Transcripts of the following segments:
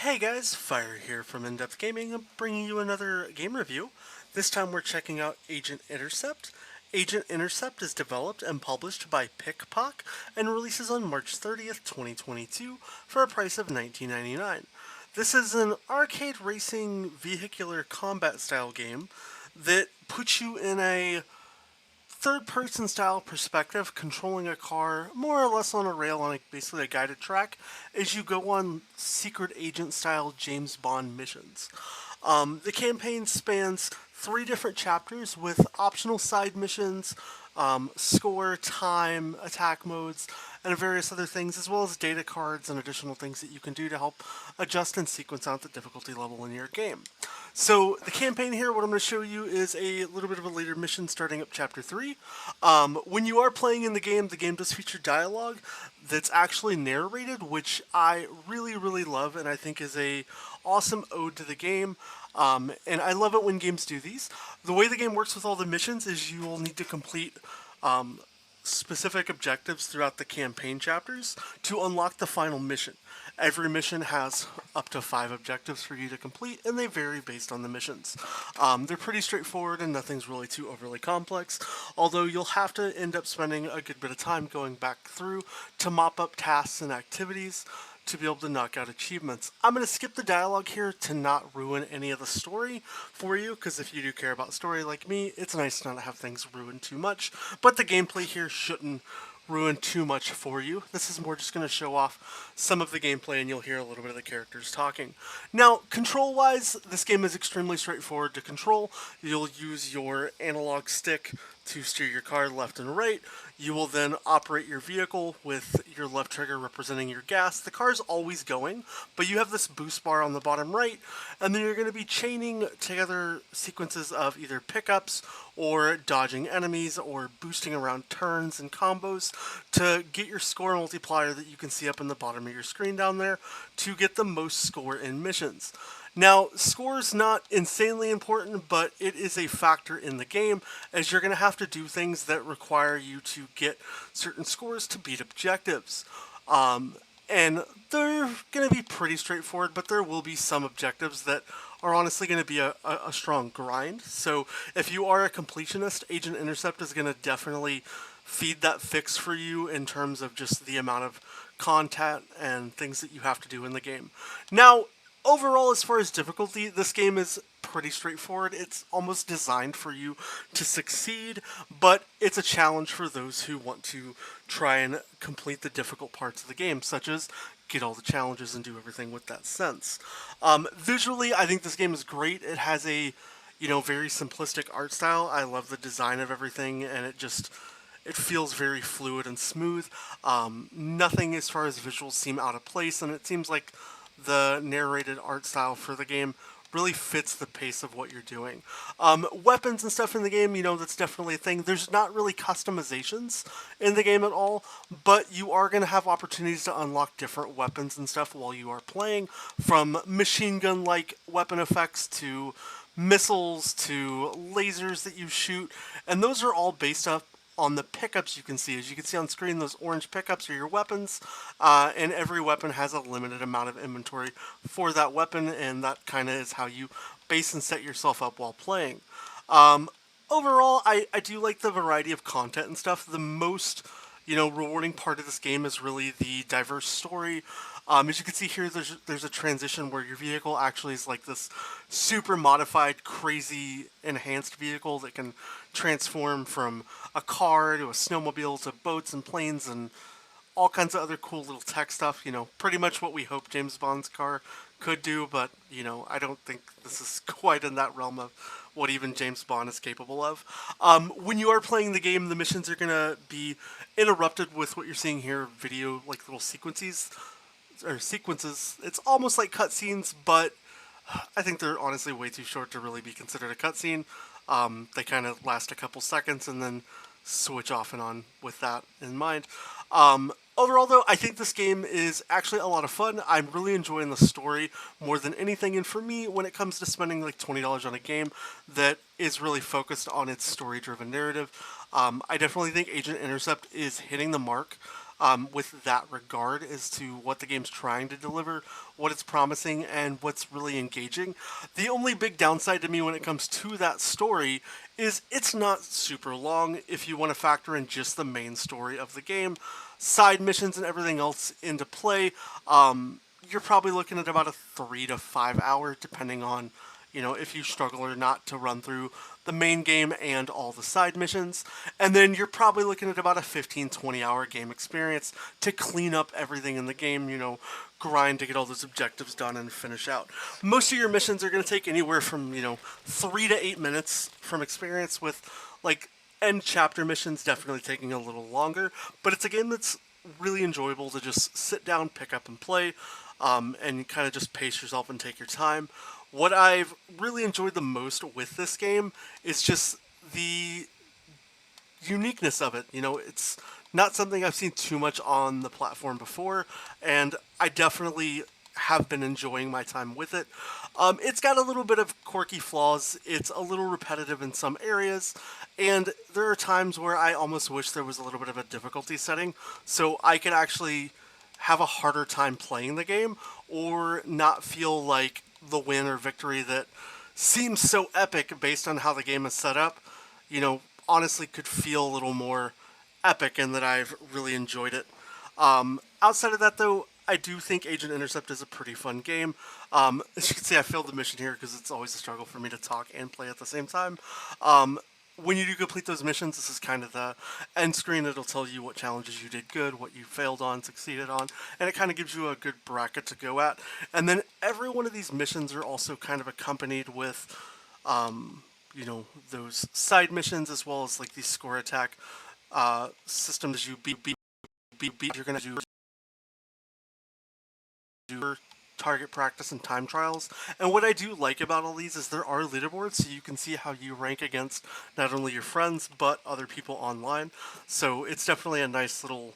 Hey guys, Fire here from InDepth Gaming. I'm bringing you another game review. This time we're checking out Agent Intercept. Agent Intercept is developed and published by Pickpock and releases on March 30th, 2022 for a price of $19.99. This is an arcade racing vehicular combat style game that puts you in a third-person style perspective, controlling a car more or less on a rail on basically a guided track as you go on secret agent style James Bond missions. The campaign spans 3 different chapters with optional side missions, score, time, attack modes, and various other things, as well as data cards and additional things that you can do to help adjust and sequence out the difficulty level in your game. So the campaign here, what I'm going to show you is a little bit of a later mission starting up chapter 3. When you are playing in the game does feature dialogue that's actually narrated, which I really love and I think is a awesome ode to the game. And I love it when games do these. The way the game works with all the missions is you will need to complete specific objectives throughout the campaign chapters to unlock the final mission. Every mission has up to 5 objectives for you to complete, and they vary based on the missions. They're pretty straightforward and nothing's really too overly complex, although you'll have to end up spending a good bit of time going back through to mop up tasks and activities to be able to knock out achievements. I'm going to skip the dialogue here to not ruin any of the story for you, because if you do care about story like me, it's nice not to have things ruined too much, but the gameplay here shouldn't ruin too much for you. This is more just going to show off some of the gameplay and you'll hear a little bit of the characters talking. Now, control-wise, this game is extremely straightforward to control. You'll use your analog stick to steer your car left and right. You will then operate your vehicle with your left trigger representing your gas. The car's always going, but you have this boost bar on the bottom right, and then you're going to be chaining together sequences of either pickups or dodging enemies or boosting around turns and combos to get your score multiplier that you can see up in the bottom of your screen down there to get the most score in missions. Now, score's not insanely important, but it is a factor in the game, as you're going to have to do things that require you to get certain scores to beat objectives. And they're going to be pretty straightforward, but there will be some objectives that are honestly going to be a strong grind. So if you are a completionist, Agent Intercept is going to definitely feed that fix for you in terms of just the amount of content and things that you have to do in the game. Now, overall, as far as difficulty, this game is pretty straightforward. It's almost designed for you to succeed, but it's a challenge for those who want to try and complete the difficult parts of the game, such as get all the challenges and do everything with that sense. Visually, I think this game is great. It has a, very simplistic art style. I love the design of everything, and it feels very fluid and smooth. Nothing as far as visuals seem out of place, and it seems like the narrated art style for the game really fits the pace of what you're doing. Weapons and stuff in the game, that's definitely a thing. There's not really customizations in the game at all, but you are going to have opportunities to unlock different weapons and stuff while you are playing, from machine gun-like weapon effects to missiles to lasers that you shoot, and those are all based up on the pickups you can see. As you can see on screen, those orange pickups are your weapons, and every weapon has a limited amount of inventory for that weapon, and that kind of is how you base and set yourself up while playing. Overall, I do like the variety of content and stuff. The most rewarding part of this game is really the diverse story. As you can see here, there's a transition where your vehicle actually is like this super modified, crazy, enhanced vehicle that can transform from a car to a snowmobile to boats and planes and all kinds of other cool little tech stuff. Pretty much what we hope James Bond's car could do, but, I don't think this is quite in that realm of what even James Bond is capable of. When you are playing the game, the missions are going to be interrupted with what you're seeing here, video, like little sequences. It's almost like cutscenes, but I think they're honestly way too short to really be considered a cutscene. They kind of last a couple seconds and then switch off and on with that in mind. Overall, though, I think this game is actually a lot of fun. I'm really enjoying the story more than anything, and for me, when it comes to spending like $20 on a game that is really focused on its story-driven narrative, I definitely think Agent Intercept is hitting the mark. with that regard as to what the game's trying to deliver, what it's promising, and what's really engaging. The only big downside to me when it comes to that story is it's not super long if you want to factor in just the main story of the game. Side missions and everything else into play, you're probably looking at about a 3 to 5 hour, depending on if you struggle or not to run through the main game and all the side missions. And then you're probably looking at about a 15-20 hour game experience to clean up everything in the game, grind to get all those objectives done and finish out. Most of your missions are going to take anywhere from, 3 to 8 minutes from experience, with like end chapter missions definitely taking a little longer. But it's a game that's really enjoyable to just sit down, pick up, and play, and kind of just pace yourself and take your time. What I've really enjoyed the most with this game is just the uniqueness of it. It's not something I've seen too much on the platform before, and I definitely have been enjoying my time with it. It's got a little bit of quirky flaws. It's a little repetitive in some areas, and there are times where I almost wish there was a little bit of a difficulty setting so I could actually have a harder time playing the game or not feel like the win or victory that seems so epic based on how the game is set up, honestly could feel a little more epic, and that I've really enjoyed it. Outside of that, though, I do think Agent Intercept is a pretty fun game. As you can see, I failed the mission here because it's always a struggle for me to talk and play at the same time. When you do complete those missions, this is kind of the end screen. It'll tell you what challenges you did good, what you failed on, succeeded on, and it kind of gives you a good bracket to go at. And then every one of these missions are also kind of accompanied with, those side missions, as well as like these score attack systems. You beat, you're going to do target practice and time trials. And what I do like about all these is there are leaderboards, so you can see how you rank against not only your friends but other people online. So it's definitely a nice little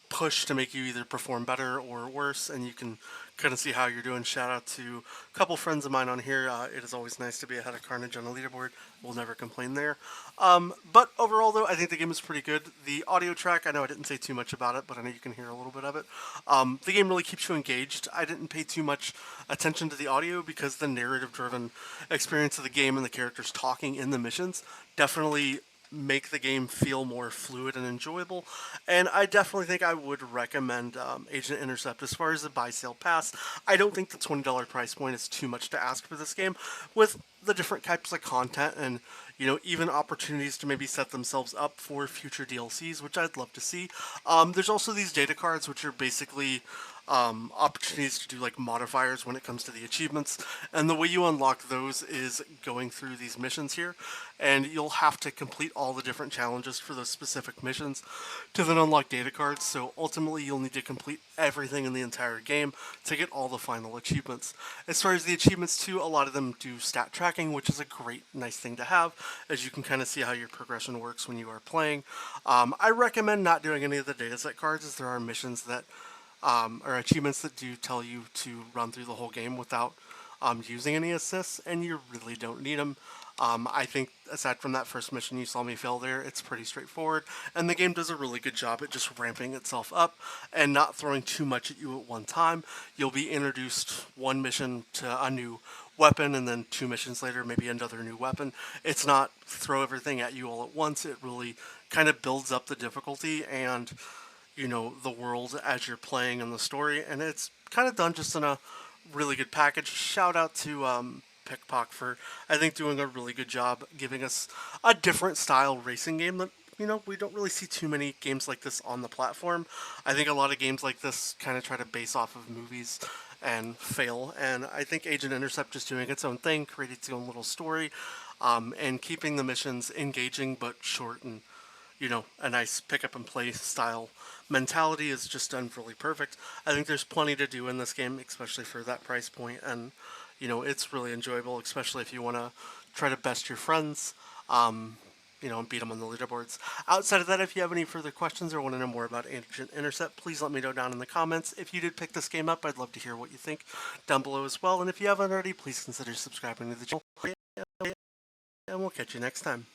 push to make you either perform better or worse, and you can kind of see how you're doing. Shout out to a couple friends of mine on here. It is always nice to be ahead of Carnage on the leaderboard. We'll never complain there. But overall, though, I think the game is pretty good. The audio track, I know I didn't say too much about it, but I know you can hear a little bit of it. The game really keeps you engaged. I didn't pay too much attention to the audio because the narrative-driven experience of the game and the characters talking in the missions definitely make the game feel more fluid and enjoyable, and I definitely think I would recommend Agent Intercept. As far as the buy sale pass, I don't think the $20 price point is too much to ask for this game, with the different types of content and even opportunities to maybe set themselves up for future DLCs, which I'd love to see. There's also these data cards, which are basically opportunities to do like modifiers when it comes to the achievements, and the way you unlock those is going through these missions here, and you'll have to complete all the different challenges for those specific missions to then unlock data cards. So ultimately you'll need to complete everything in the entire game to get all the final achievements. As far as the achievements too, a lot of them do stat tracking, which is a great nice thing to have, as you can kind of see how your progression works when you are playing. I recommend not doing any of the dataset cards, as there are missions that or achievements that do tell you to run through the whole game without using any assists, and you really don't need them. I think aside from that first mission you saw me fail there, it's pretty straightforward, and the game does a really good job at just ramping itself up and not throwing too much at you at one time. You'll be introduced one mission to a new weapon, and then 2 missions later maybe another new weapon. It's not throw everything at you all at once. It really kind of builds up the difficulty and the world as you're playing in the story, and it's kind of done just in a really good package. Shout out to Pickpock for, I think, doing a really good job giving us a different style racing game that, we don't really see too many games like this on the platform. I think a lot of games like this kind of try to base off of movies and fail, and I think Agent Intercept is doing its own thing, creating its own little story, and keeping the missions engaging but short, and a nice pick up and play style mentality is just done really perfect. I think there's plenty to do in this game, especially for that price point, and it's really enjoyable, especially if you want to try to best your friends, and beat them on the leaderboards. Outside of that, if you have any further questions or want to know more about Agent Intercept, please let me know down in the comments. If you did pick this game up, I'd love to hear what you think down below as well, and if you haven't already, please consider subscribing to the channel, and we'll catch you next time.